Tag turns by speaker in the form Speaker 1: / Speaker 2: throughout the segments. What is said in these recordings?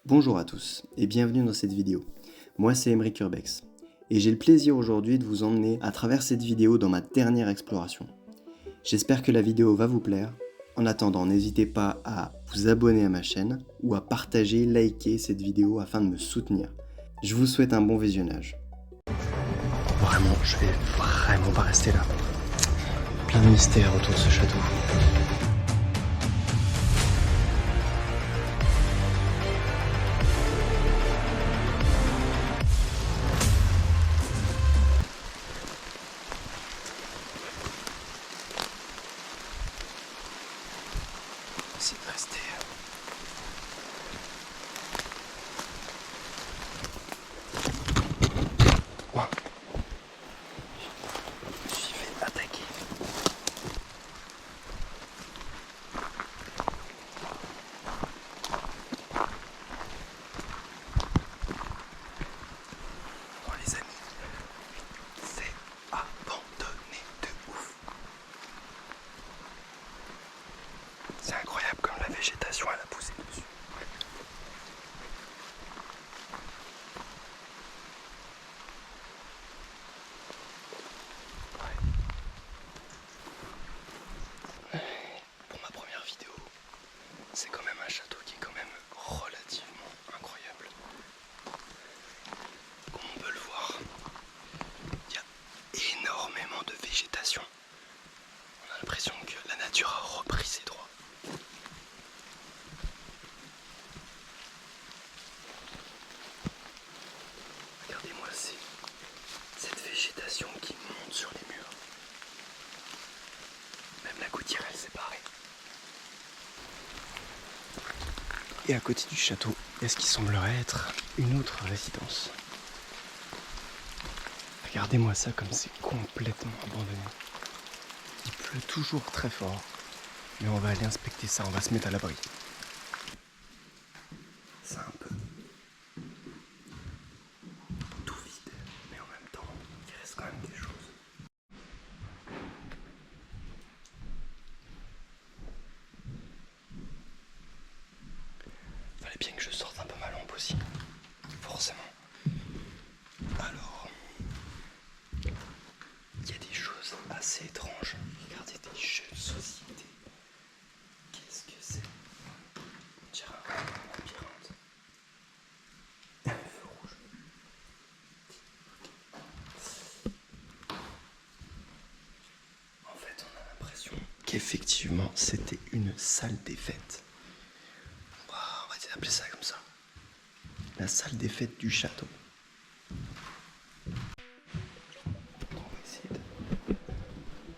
Speaker 1: Bonjour à tous et bienvenue dans cette vidéo. Moi c'est Emeric Urbex et j'ai le plaisir aujourd'hui de vous emmener à travers cette vidéo dans ma dernière exploration. J'espère que la vidéo va vous plaire. En attendant, n'hésitez pas à vous abonner à ma chaîne ou à partager, liker cette vidéo afin de me soutenir. Je vous souhaite un bon visionnage.
Speaker 2: Vraiment, je vais vraiment pas rester là. Plein de mystères autour de ce château. C'est de rester. Ouah. Je me suis fait attaquer. Oh les amis, c'est abandonné de ouf. C'est incroyable comme la végétation elle a poussé dessus. Pour ma première vidéo, c'est quand même un château qui est quand même relativement incroyable. Comme on peut le voir, il y a énormément de végétation. On a l'impression que la nature a repris ses droits. Regardez-moi cette végétation qui monte sur les murs. Même la gouttière elle s'est barrée. Et à côté du château, il y a ce qui semblerait être une autre résidence. Regardez-moi ça comme c'est complètement abandonné. Il pleut toujours très fort. Mais on va aller inspecter ça, on va se mettre à l'abri. C'est un peu tout vide, mais en même temps, il reste quand même des choses. Fallait bien que je sorte un peu ma lampe aussi, forcément. Alors, il y a des choses assez étranges. Regardez, des jeux de société. Qu'est-ce que c'est? On dirait un labyrinthe. Un feu rouge. En fait, on a l'impression qu'effectivement, c'était une salle des fêtes. On va appeler ça comme ça. La salle des fêtes du château.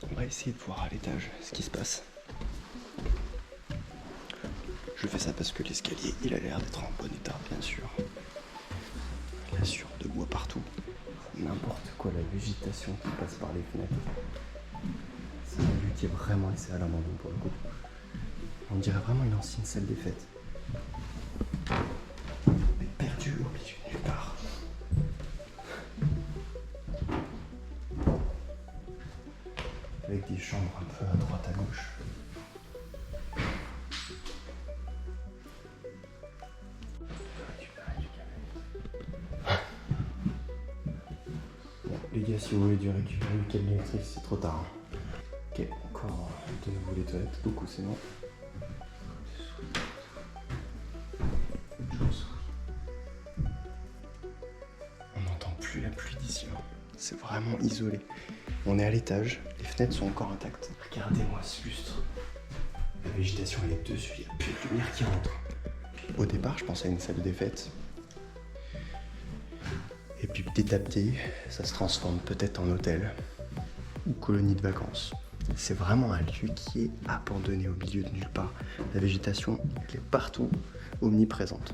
Speaker 2: On va essayer de voir à l'étage ce qui se passe. Je fais ça parce que l'escalier, il a l'air d'être en bon état, bien sûr. Bien sûr, de bois partout. N'importe quoi, la végétation qui passe par les fenêtres. C'est un lieu qui est vraiment laissé à l'abandon pour le coup. On dirait vraiment une ancienne salle des fêtes. Mais perdue au milieu de nulle part. Avec des chambres un peu à droite à gauche. Bon, les gars, si vous voulez dû récupérer le câble électrique, c'est trop tard. Ok, encore de nouveau les toilettes, beaucoup c'est bon. On n'entend plus la pluie d'ici, hein. C'est vraiment isolé. On est à l'étage, les fenêtres sont encore intactes. Regardez-moi ce lustre. La végétation elle est dessus, il n'y a plus de lumière qui rentre. Au départ, je pensais à une salle des fêtes. Et puis petit à petit, ça se transforme peut-être en hôtel ou colonie de vacances. C'est vraiment un lieu qui est abandonné au milieu de nulle part. La végétation, elle est partout, omniprésente.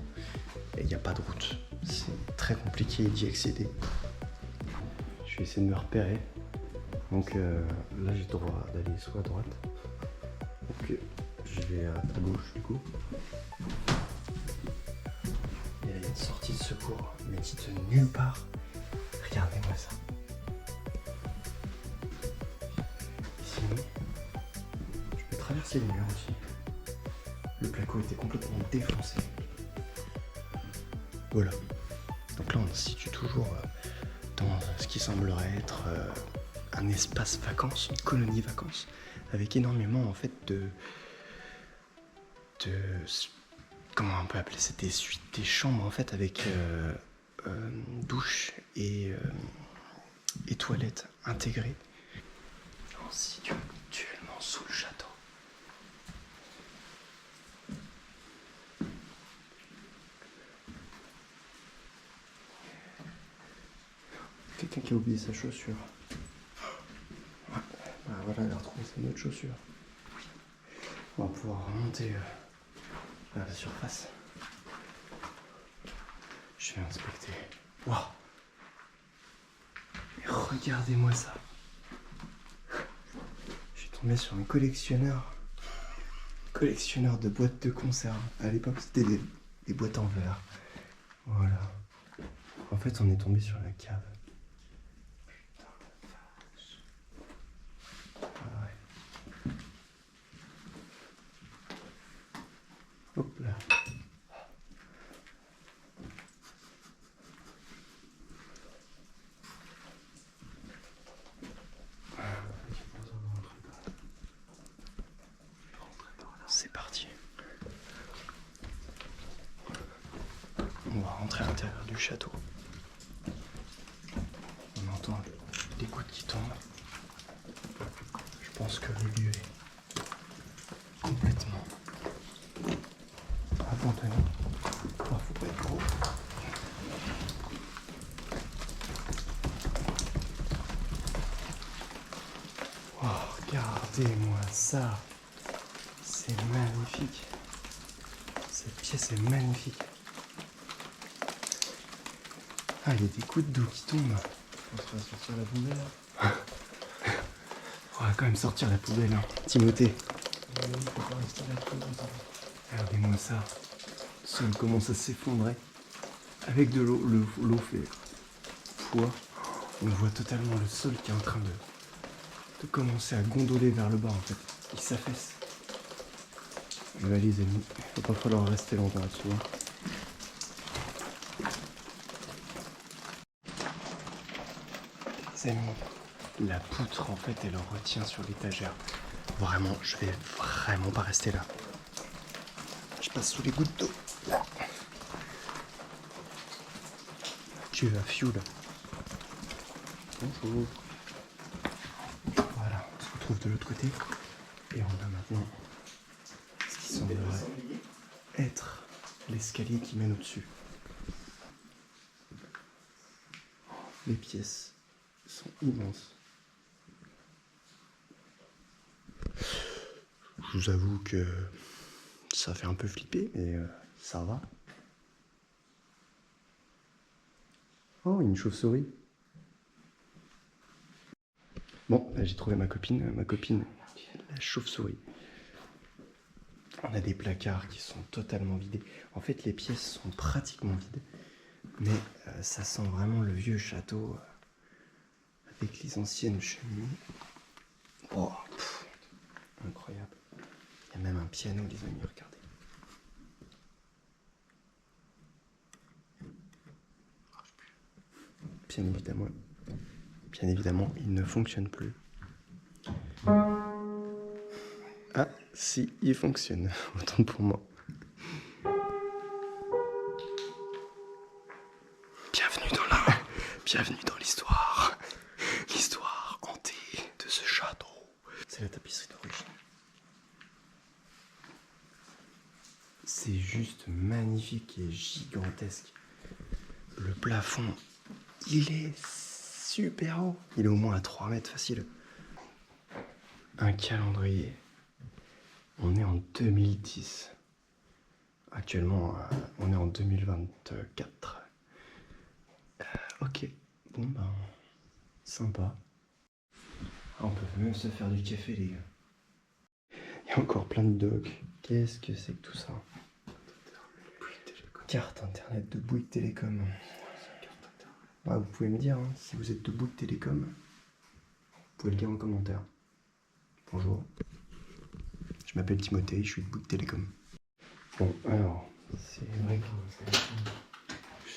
Speaker 2: Et il n'y a pas de route. C'est très compliqué d'y accéder. Je vais essayer de me repérer. Donc là, j'ai le droit d'aller soit à droite. Donc je vais à gauche du coup. Et là, il y a une sortie de secours, mais qui de nulle part. Regardez-moi ça. Sinon, je peux traverser les murs aussi. Le placo était complètement défoncé. Voilà. Donc là, on se situe toujours dans ce qui semblerait être un espace vacances, une colonie vacances, avec énormément en fait de comment on peut appeler ça, des suites, des chambres en fait avec douche et toilettes intégrées. On se situe actuellement sous le château. Quelqu'un qui a oublié sa chaussure. Ouais. Bah voilà, elle a retrouvé sa autre chaussure. Oui. On va pouvoir remonter à la surface. Je vais inspecter. Waouh! Mais regardez-moi ça. Je suis tombé sur un collectionneur de boîtes de conserve. À l'époque, c'était des boîtes en verre. Voilà. En fait, on est tombé sur la cave. Putain la vache. Ah ouais. Hop là. C'est parti. On va rentrer à l'intérieur du château. On entend des gouttes qui tombent. Je pense que le lieu est complètement abandonné. Oh, faut pas être gros. Oh, regardez-moi ça. C'est magnifique. Cette pièce est magnifique. Ah, il y a des gouttes d'eau qui tombent. On va sortir la poubelle. On va quand même sortir la poubelle, hein. Timothée. Regardez-moi ça. Le sol commence à s'effondrer. Avec de l'eau, l'eau fait poids. On voit totalement le sol qui est en train de commencer à gondoler vers le bas en fait. Il s'affaisse. Mais là les amis, il va pas falloir rester longtemps là-dessus. Hein. Les amis, la poutre en fait elle retient sur l'étagère. Vraiment, je vais vraiment pas rester là. Je passe sous les gouttes d'eau. Dieu, la fioule. Bonjour. Voilà, on se retrouve de l'autre côté. Et on a maintenant ce qui semblerait être l'escalier qui mène au-dessus. Les pièces sont immenses. Je vous avoue que ça fait un peu flipper, mais ça va. Oh, une chauve-souris. Bon, j'ai trouvé ma copine, la chauve-souris. On a des placards qui sont totalement vidés. En fait, les pièces sont pratiquement vides. Mais ça sent vraiment le vieux château avec les anciennes cheminées. Oh, incroyable. Il y a même un piano, les amis, regardez. Bien évidemment, il ne fonctionne plus. Ah, si, il fonctionne. Autant pour moi. Bienvenue dans l'histoire. L'histoire hantée de ce château. C'est la tapisserie d'origine. C'est juste magnifique et gigantesque. Le plafond, il est super haut. Il est au moins à 3 mètres facile. Un calendrier. On est en 2010. Actuellement, on est en 2024. Ok. Bon ben, sympa. On peut même se faire du café, les gars. Il y a encore plein de docs. Qu'est-ce que c'est que tout ça? Carte internet de Bouygues Télécom. Ouais, vous pouvez me dire hein, si vous êtes de Bouygues Télécom. Vous pouvez le dire en commentaire. Bonjour. Je m'appelle Timothée, je suis de Bouygues Télécom. Bon, alors, c'est vrai que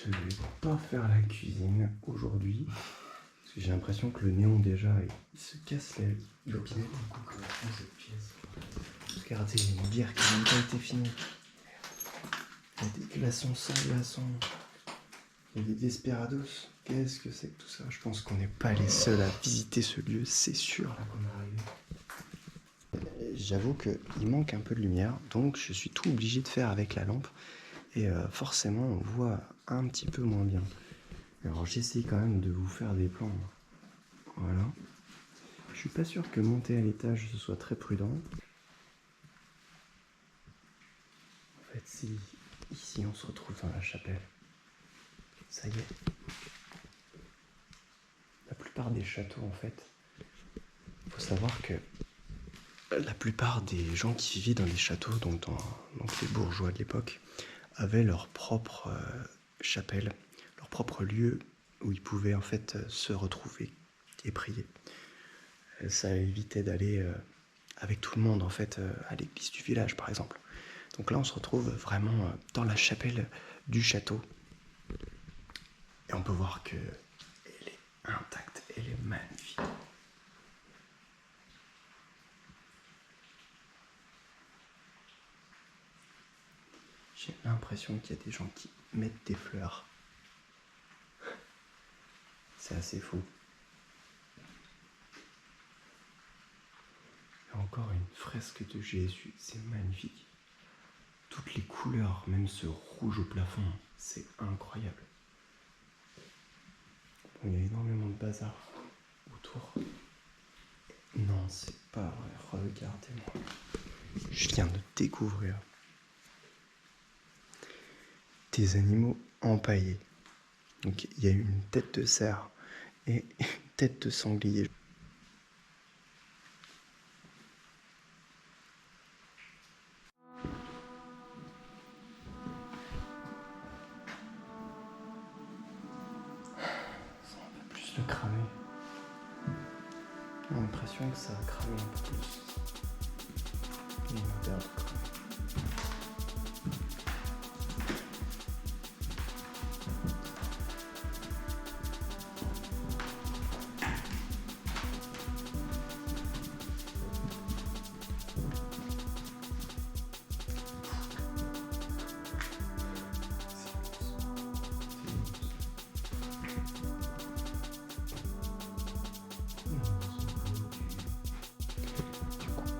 Speaker 2: Je vais pas faire la cuisine aujourd'hui. Parce que j'ai l'impression que le néon déjà, il se casse les robinettes. Cette pièce. Regardez, il y a une bière qui n'a même pas été finie. Il y a des glaçons sans glaçons. Il y a des desperados. Qu'est-ce que c'est que tout ça? Je pense qu'on n'est pas les seuls à visiter ce lieu, c'est sûr. Là qu'on est arrivé. J'avoue qu'il manque un peu de lumière, donc je suis tout obligé de faire avec la lampe. Et forcément, on voit un petit peu moins bien. Alors j'essaie quand même de vous faire des plans. Voilà. Je suis pas sûr que monter à l'étage ce soit très prudent. En fait, si ici on se retrouve dans la chapelle. Ça y est. La plupart des châteaux, en fait, il faut savoir que la plupart des gens qui vivaient dans les châteaux, donc les bourgeois de l'époque, avaient leur propre chapelle, leur propre lieu où ils pouvaient en fait se retrouver et prier. Ça évitait d'aller avec tout le monde en fait à l'église du village par exemple. Donc là on se retrouve vraiment dans la chapelle du château et on peut voir que elle est intacte, elle est magnifique. J'ai l'impression qu'il y a des gens qui mettent des fleurs. C'est assez fou. Il y a encore une fresque de Jésus, c'est magnifique. Toutes les couleurs, même ce rouge au plafond, c'est incroyable. Bon, il y a énormément de bazar autour. Non, c'est pas vrai, regardez-moi. Je viens de découvrir des animaux empaillés. Donc il y a une tête de cerf et une tête de sanglier. Ça un peu plus le cramer. J'ai l'impression que ça a cramé un peu plus. Il y a une odeur de cramé.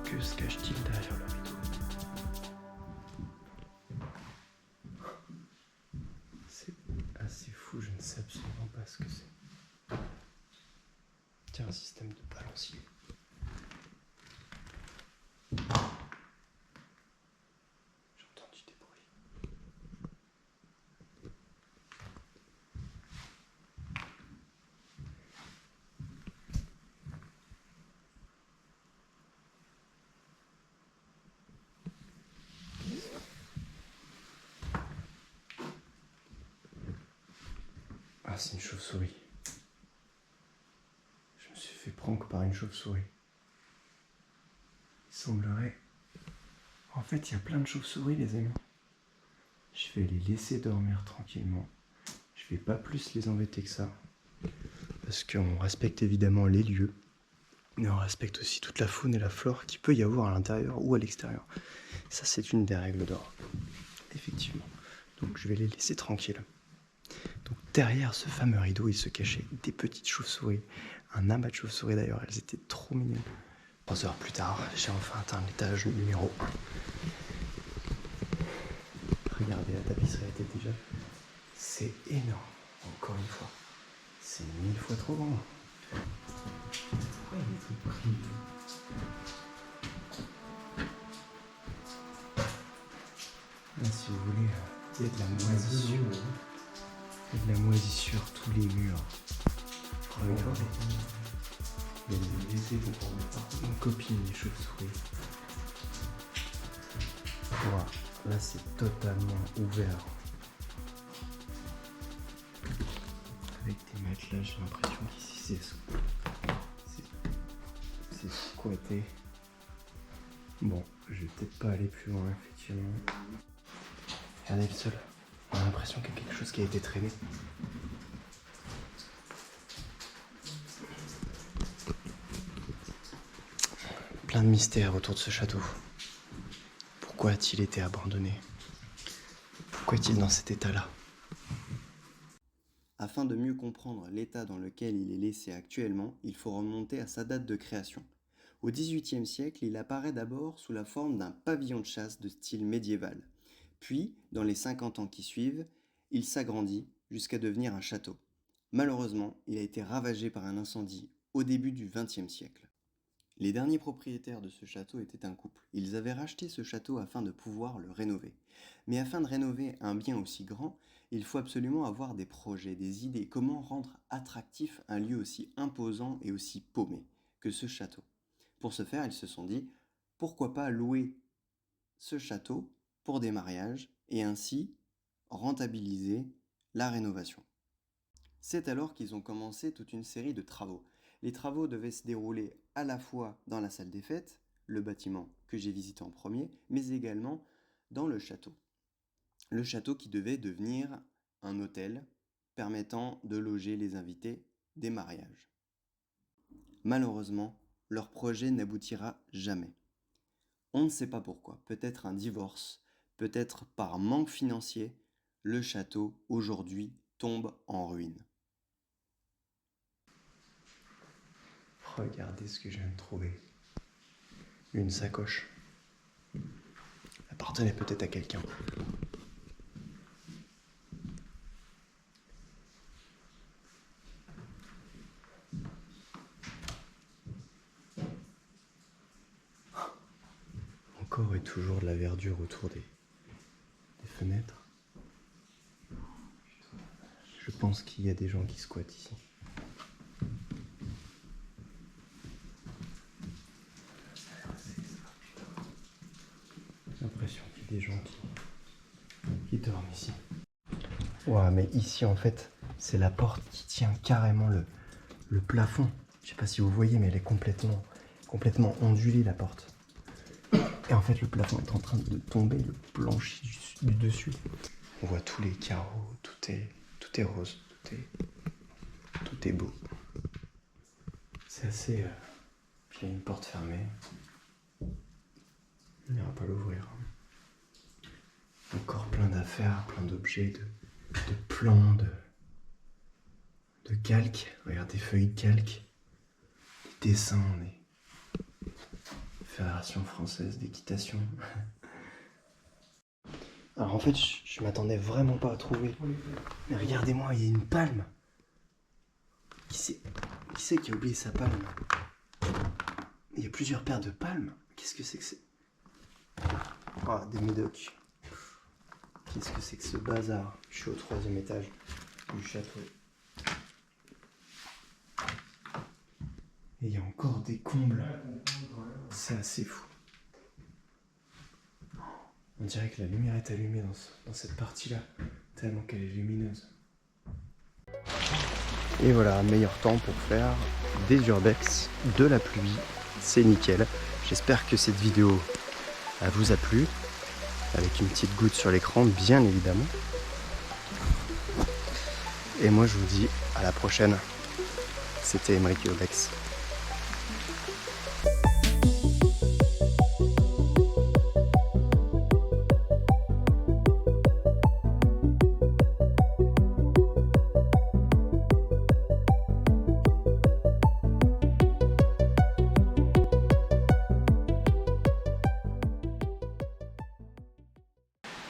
Speaker 2: Que se cache-t-il derrière le rideau? C'est assez fou, je ne sais absolument pas ce que c'est. Tiens, un système de balancier. J'ai entendu des bruits. Ah, c'est une chauve-souris. Je me suis fait prank par une chauve-souris. Il semblerait... En fait, il y a plein de chauves-souris, les amis. Je vais les laisser dormir tranquillement. Je vais pas plus les embêter que ça. Parce qu'on respecte évidemment les lieux. Mais on respecte aussi toute la faune et la flore qu'il peut y avoir à l'intérieur ou à l'extérieur. Ça, c'est une des règles d'or. Effectivement. Donc, je vais les laisser tranquilles. Donc, derrière ce fameux rideau, il se cachait des petites chauves-souris. Un amas de chauves-souris d'ailleurs, elles étaient trop mignonnes. 3 heures plus tard, j'ai enfin atteint l'étage numéro 1. Regardez, la tapisserie était déjà... C'est énorme, encore une fois. C'est 1000 fois trop grand. Pourquoi il est tout pris? Là, si vous voulez, il y a de la moisissure. Il y a de la moisissure tous les murs. Regardez. Il y a des laissés pour mon copine, les chauves-souris. Voilà. Là, c'est totalement ouvert. Avec des matelas, j'ai l'impression qu'ici, c'est squatté. Bon, je vais peut-être pas aller plus loin, effectivement. Regardez le sol. On a l'impression qu'il y a quelque chose qui a été traîné. Plein de mystères autour de ce château. Pourquoi a-t-il été abandonné? Pourquoi est-il dans cet état-là?
Speaker 1: Afin de mieux comprendre l'état dans lequel il est laissé actuellement, il faut remonter à sa date de création. Au XVIIIe siècle, il apparaît d'abord sous la forme d'un pavillon de chasse de style médiéval. Puis, dans les 50 ans qui suivent, il s'agrandit jusqu'à devenir un château. Malheureusement, il a été ravagé par un incendie au début du XXe siècle. Les derniers propriétaires de ce château étaient un couple. Ils avaient racheté ce château afin de pouvoir le rénover. Mais afin de rénover un bien aussi grand, il faut absolument avoir des projets, des idées. Comment rendre attractif un lieu aussi imposant et aussi paumé que ce château? Pour ce faire, ils se sont dit, pourquoi pas louer ce château pour des mariages et ainsi rentabiliser la rénovation. C'est alors qu'ils ont commencé toute une série de travaux. Les travaux devaient se dérouler à la fois dans la salle des fêtes, le bâtiment que j'ai visité en premier, mais également dans le château. Le château qui devait devenir un hôtel permettant de loger les invités des mariages. Malheureusement, leur projet n'aboutira jamais. On ne sait pas pourquoi, peut-être un divorce, peut-être par manque financier, le château aujourd'hui tombe en ruine.
Speaker 2: Regardez ce que je viens de trouver. Une sacoche. Elle appartenait peut-être à quelqu'un. Encore et toujours de la verdure autour des fenêtres. Je pense qu'il y a des gens qui squattent ici. J'ai l'impression qu'il y a des gens qui dorment ici. Ouah, mais ici en fait, c'est la porte qui tient carrément le plafond. Je sais pas si vous voyez, mais elle est complètement ondulée, la porte. Et en fait, le plafond est en train de tomber, le plancher du dessus. On voit tous les carreaux, tout est rose, tout est beau. C'est assez... Puis il y a une porte fermée. On n'ira pas l'ouvrir. Encore plein d'affaires, plein d'objets, de plans, de calques. Regarde, des feuilles de calque, des dessins, Fédération française d'équitation. Alors en fait, je m'attendais vraiment pas à trouver. Mais regardez-moi, il y a une palme. Qui c'est qui a oublié sa palme? Il y a plusieurs paires de palmes. Qu'est-ce que c'est que c'est? Ah, des médocs. Qu'est-ce que c'est que ce bazar? Je suis au 3e étage du château. Et il y a encore des combles. C'est assez fou. On dirait que la lumière est allumée dans cette partie-là, tellement qu'elle est lumineuse.
Speaker 1: Et voilà, un meilleur temps pour faire des urbex, de la pluie, c'est nickel. J'espère que cette vidéo vous a plu, avec une petite goutte sur l'écran, bien évidemment. Et moi je vous dis à la prochaine. C'était Emric Urbex.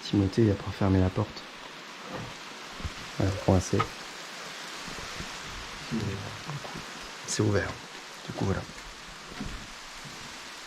Speaker 1: Timothée, il a pas fermé la porte. Voilà, coincé. C'est ouvert. Du coup, voilà.